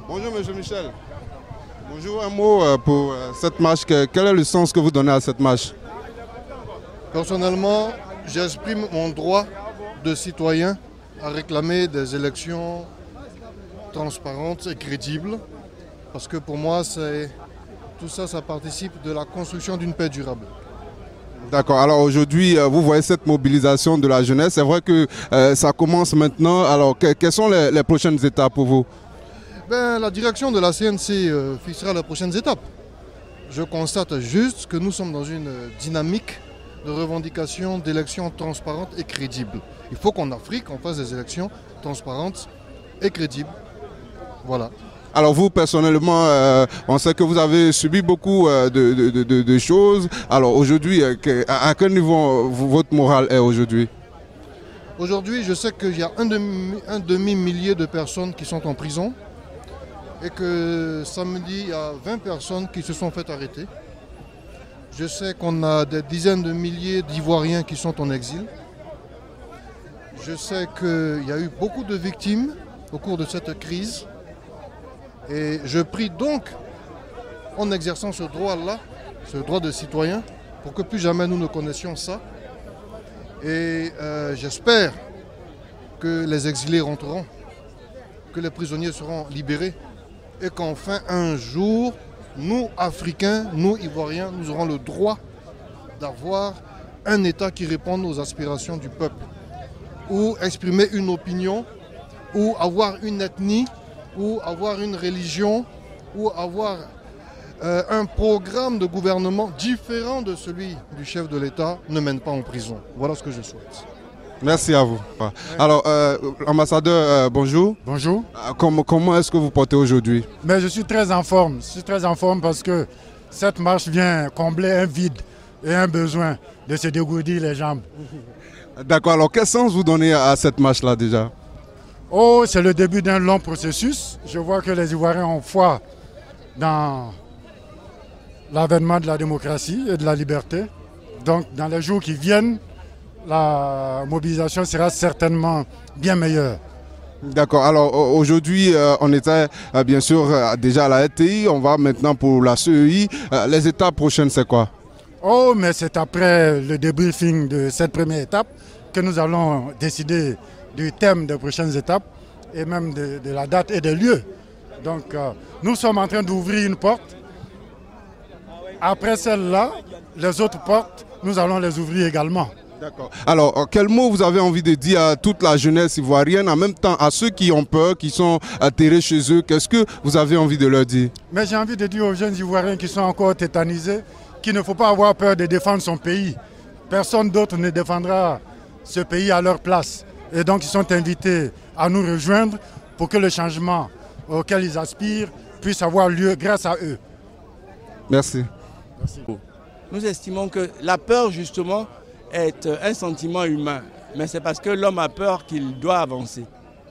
Bonjour Monsieur Michel. Bonjour, un mot pour cette marche. Quel est le sens que vous donnez à cette marche? Personnellement, j'exprime mon droit de citoyen à réclamer des élections transparentes et crédibles. Parce que pour moi, tout ça, ça participe de la construction d'une paix durable. D'accord. Alors aujourd'hui, vous voyez cette mobilisation de la jeunesse. C'est vrai que ça commence maintenant. Alors quelles sont les prochaines étapes pour vous? La direction de la CNC fixera les prochaines étapes. Je constate juste que nous sommes dans une dynamique de revendication d'élections transparentes et crédibles. Il faut qu'en Afrique, on fasse des élections transparentes et crédibles. Voilà. Alors vous, personnellement, on sait que vous avez subi beaucoup de choses. Alors aujourd'hui, à quel niveau votre morale est aujourd'hui? Aujourd'hui, je sais qu'il y a un demi-millier de personnes qui sont en prison et que samedi, il y a 20 personnes qui se sont fait arrêter. Je sais qu'on a des dizaines de milliers d'Ivoiriens qui sont en exil. Je sais qu'il y a eu beaucoup de victimes au cours de cette crise. Et je prie donc, en exerçant ce droit-là, ce droit de citoyen, pour que plus jamais nous ne connaissions ça. Et j'espère que les exilés rentreront, que les prisonniers seront libérés et qu'enfin un jour, nous, Africains, nous, Ivoiriens, nous aurons le droit d'avoir un État qui réponde aux aspirations du peuple, ou exprimer une opinion, ou avoir une ethnie, ou avoir une religion, ou avoir un programme de gouvernement différent de celui du chef de l'État ne mène pas en prison. Voilà ce que je souhaite. Merci à vous. Alors, ambassadeur, bonjour. Bonjour. Comment est-ce que vous portez aujourd'hui? Mais je suis très en forme. Je suis très en forme parce que cette marche vient combler un vide et un besoin de se dégourdir les jambes. D'accord. Alors, quel sens vous donnez à cette marche-là déjà? Oh, c'est le début d'un long processus. Je vois que les Ivoiriens ont foi dans l'avènement de la démocratie et de la liberté. Donc, dans les jours qui viennent, la mobilisation sera certainement bien meilleure. D'accord. Alors aujourd'hui, on était bien sûr déjà à la RTI, on va maintenant pour la CEI. Les étapes prochaines, c'est quoi? Oh, mais c'est après le débriefing de cette première étape que nous allons décider du thème des prochaines étapes et même de la date et des lieux. Donc nous sommes en train d'ouvrir une porte. Après celle-là, les autres portes, nous allons les ouvrir également. D'accord. Alors, quel mot vous avez envie de dire à toute la jeunesse ivoirienne, en même temps à ceux qui ont peur, qui sont atterrés chez eux? Qu'est-ce que vous avez envie de leur dire? Mais j'ai envie de dire aux jeunes Ivoiriens qui sont encore tétanisés qu'il ne faut pas avoir peur de défendre son pays. Personne d'autre ne défendra ce pays à leur place. Et donc, ils sont invités à nous rejoindre pour que le changement auquel ils aspirent puisse avoir lieu grâce à eux. Merci. Merci. Nous estimons que la peur, justement, est un sentiment humain. Mais c'est parce que l'homme a peur qu'il doit avancer.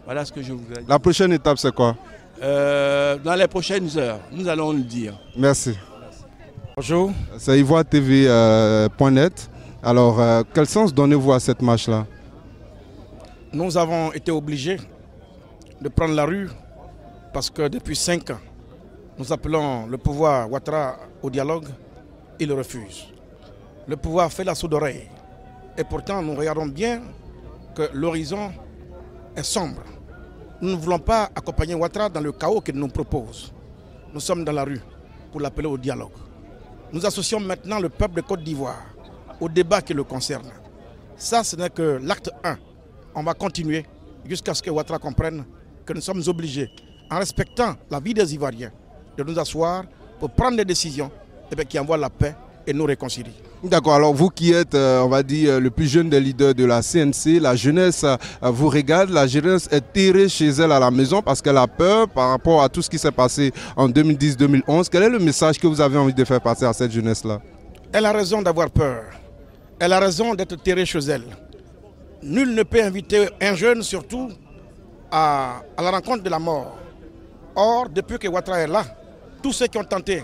Voilà ce que je voudrais dire. La prochaine étape, c'est quoi? Dans les prochaines heures, nous allons le dire. Merci. Bonjour. C'est ivoiretv.net. Alors, quel sens donnez-vous à cette marche-là? Nous avons été obligés de prendre la rue parce que depuis 5 ans, nous appelons le pouvoir Ouattara au dialogue. Il refuse. Le pouvoir fait la sourde oreille. Et pourtant, nous regardons bien que l'horizon est sombre. Nous ne voulons pas accompagner Ouattara dans le chaos qu'il nous propose. Nous sommes dans la rue pour l'appeler au dialogue. Nous associons maintenant le peuple de Côte d'Ivoire au débat qui le concerne. Ça, ce n'est que l'acte 1. On va continuer jusqu'à ce que Ouattara comprenne que nous sommes obligés, en respectant la vie des Ivoiriens, de nous asseoir pour prendre des décisions qui envoient la paix et nous réconcilient. D'accord, alors vous qui êtes, on va dire, le plus jeune des leaders de la CNC, la jeunesse vous regarde, la jeunesse est terrée chez elle à la maison parce qu'elle a peur par rapport à tout ce qui s'est passé en 2010-2011. Quel est le message que vous avez envie de faire passer à cette jeunesse-là? Elle a raison d'avoir peur. Elle a raison d'être terrée chez elle. Nul ne peut inviter un jeune, surtout, à la rencontre de la mort. Or, depuis que Ouattara est là, tous ceux qui ont tenté,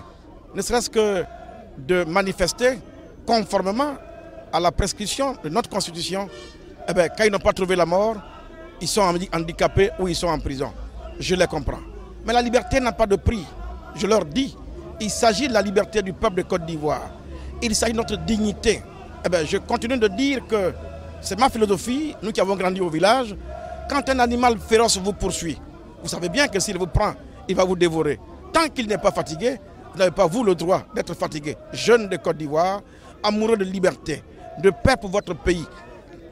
ne serait-ce que de manifester conformément à la prescription de notre constitution, quand ils n'ont pas trouvé la mort, ils sont handicapés ou ils sont en prison. Je les comprends. Mais la liberté n'a pas de prix. Je leur dis, il s'agit de la liberté du peuple de Côte d'Ivoire. Il s'agit de notre dignité. Eh bien, je continue de dire que c'est ma philosophie, nous qui avons grandi au village. Quand un animal féroce vous poursuit, vous savez bien que s'il vous prend, il va vous dévorer. Tant qu'il n'est pas fatigué, vous n'avez pas, vous, le droit d'être fatigué. Jeunes de Côte d'Ivoire, amoureux de liberté, de paix pour votre pays.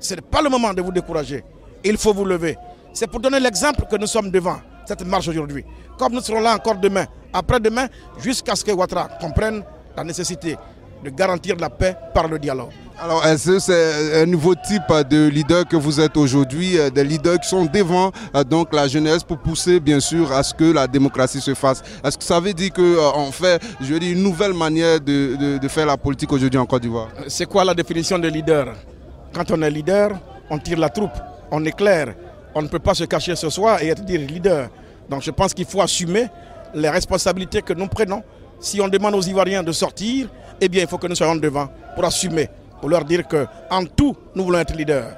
Ce n'est pas le moment de vous décourager. Il faut vous lever. C'est pour donner l'exemple que nous sommes devant cette marche aujourd'hui. Comme nous serons là encore demain, après-demain, jusqu'à ce que Ouattara comprenne la nécessité de garantir la paix par le dialogue. Alors, est-ce que c'est un nouveau type de leader que vous êtes aujourd'hui, des leaders qui sont devant donc la jeunesse pour pousser bien sûr à ce que la démocratie se fasse? Est-ce que ça veut dire qu'on fait, je veux dire, une nouvelle manière de faire la politique aujourd'hui en Côte d'Ivoire? C'est quoi la définition de leader? Quand on est leader, on tire la troupe, on éclaire. On ne peut pas se cacher ce soir et être dire leader. Donc je pense qu'il faut assumer les responsabilités que nous prenons. Si on demande aux Ivoiriens de sortir, eh bien il faut que nous soyons devant pour assumer, pour leur dire qu'en tout, nous voulons être leaders.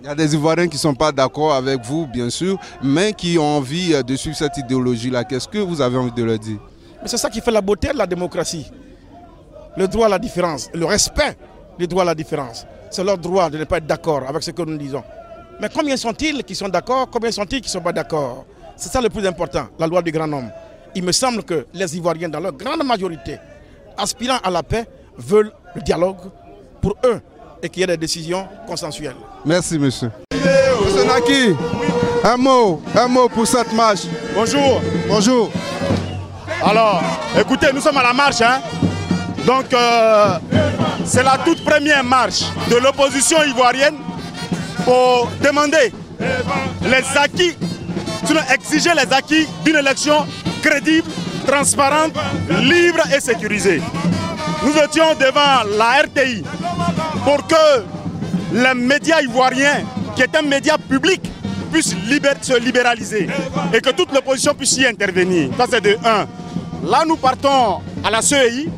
Il y a des Ivoiriens qui ne sont pas d'accord avec vous, bien sûr, mais qui ont envie de suivre cette idéologie-là. Qu'est-ce que vous avez envie de leur dire? Mais c'est ça qui fait la beauté de la démocratie. Le droit à la différence, le respect du droit à la différence. C'est leur droit de ne pas être d'accord avec ce que nous disons. Mais combien sont-ils qui sont d'accord, combien sont-ils qui ne sont pas d'accord? C'est ça le plus important, la loi du grand nombre. Il me semble que les Ivoiriens, dans leur grande majorité, aspirant à la paix, veulent le dialogue pour eux et qu'il y ait des décisions consensuelles. Merci, monsieur. Monsieur Naki, un mot pour cette marche. Bonjour. Bonjour. Alors, écoutez, nous sommes à la marche. Donc, c'est la toute première marche de l'opposition ivoirienne pour demander les acquis, exiger les acquis d'une élection crédible, transparente, libre et sécurisée. Nous étions devant la RTI pour que les médias ivoiriens, qui est un média public, puissent se libéraliser et que toute l'opposition puisse y intervenir. Ça c'est de 1. Là nous partons à la CEI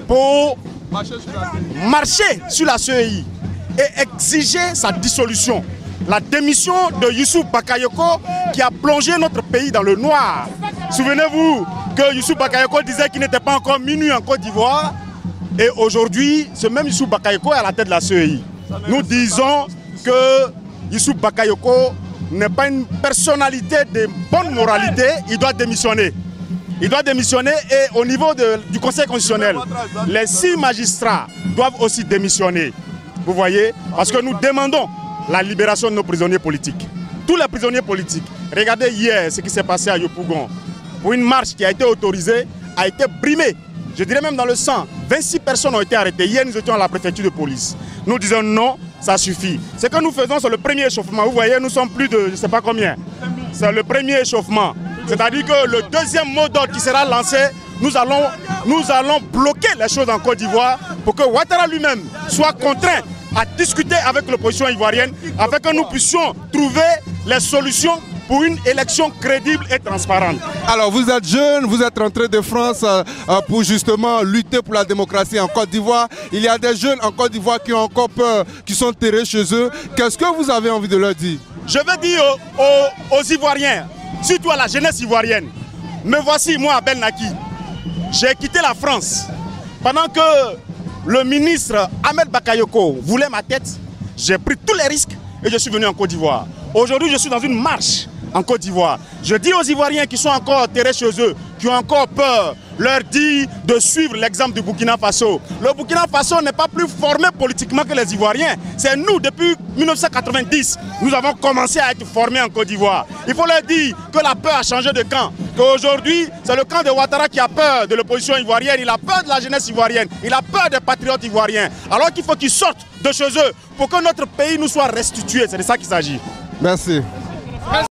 pour marcher sur la CEI et exiger sa dissolution. La démission de Youssou Bakayoko qui a plongé notre pays dans le noir. Souvenez-vous que Youssou Bakayoko disait qu'il n'était pas encore minuit en Côte d'Ivoire. Et aujourd'hui, ce même Youssou Bakayoko est à la tête de la CEI. Nous disons que Youssou Bakayoko n'est pas une personnalité de bonne moralité, il doit démissionner. Il doit démissionner et au niveau du Conseil constitutionnel, les 6 magistrats doivent aussi démissionner. Vous voyez? Parce que nous demandons la libération de nos prisonniers politiques. Tous les prisonniers politiques. Regardez hier ce qui s'est passé à Yopougon. Pour une marche qui a été autorisée, a été brimée. Je dirais même dans le sang. 26 personnes ont été arrêtées. Hier, nous étions à la préfecture de police. Nous disons non, ça suffit. Ce que nous faisons, c'est le premier échauffement. Vous voyez, nous sommes plus de je ne sais pas combien. C'est le premier échauffement. C'est-à-dire que le deuxième mot d'ordre qui sera lancé, nous allons bloquer les choses en Côte d'Ivoire pour que Ouattara lui-même soit contraint à discuter avec l'opposition ivoirienne afin que nous puissions trouver les solutions pour une élection crédible et transparente. Alors vous êtes jeune, vous êtes rentré de France pour justement lutter pour la démocratie en Côte d'Ivoire. Il y a des jeunes en Côte d'Ivoire qui ont encore peur, qui sont terrés chez eux. Qu'est-ce que vous avez envie de leur dire? Je veux dire aux Ivoiriens, surtout à la jeunesse ivoirienne, me voici moi Abel Naki. J'ai quitté la France pendant que le ministre Ahmed Bakayoko voulait ma tête. J'ai pris tous les risques et je suis venu en Côte d'Ivoire. Aujourd'hui, je suis dans une marche en Côte d'Ivoire. Je dis aux Ivoiriens qui sont encore terrés chez eux, qui ont encore peur, leur dis de suivre l'exemple du Burkina Faso. Le Burkina Faso n'est pas plus formé politiquement que les Ivoiriens. C'est nous, depuis 1990, nous avons commencé à être formés en Côte d'Ivoire. Il faut leur dire que la peur a changé de camp. Qu'aujourd'hui, c'est le camp de Ouattara qui a peur de l'opposition ivoirienne. Il a peur de la jeunesse ivoirienne. Il a peur des patriotes ivoiriens. Alors qu'il faut qu'ils sortent de chez eux pour que notre pays nous soit restitué. C'est de ça qu'il s'agit. Merci.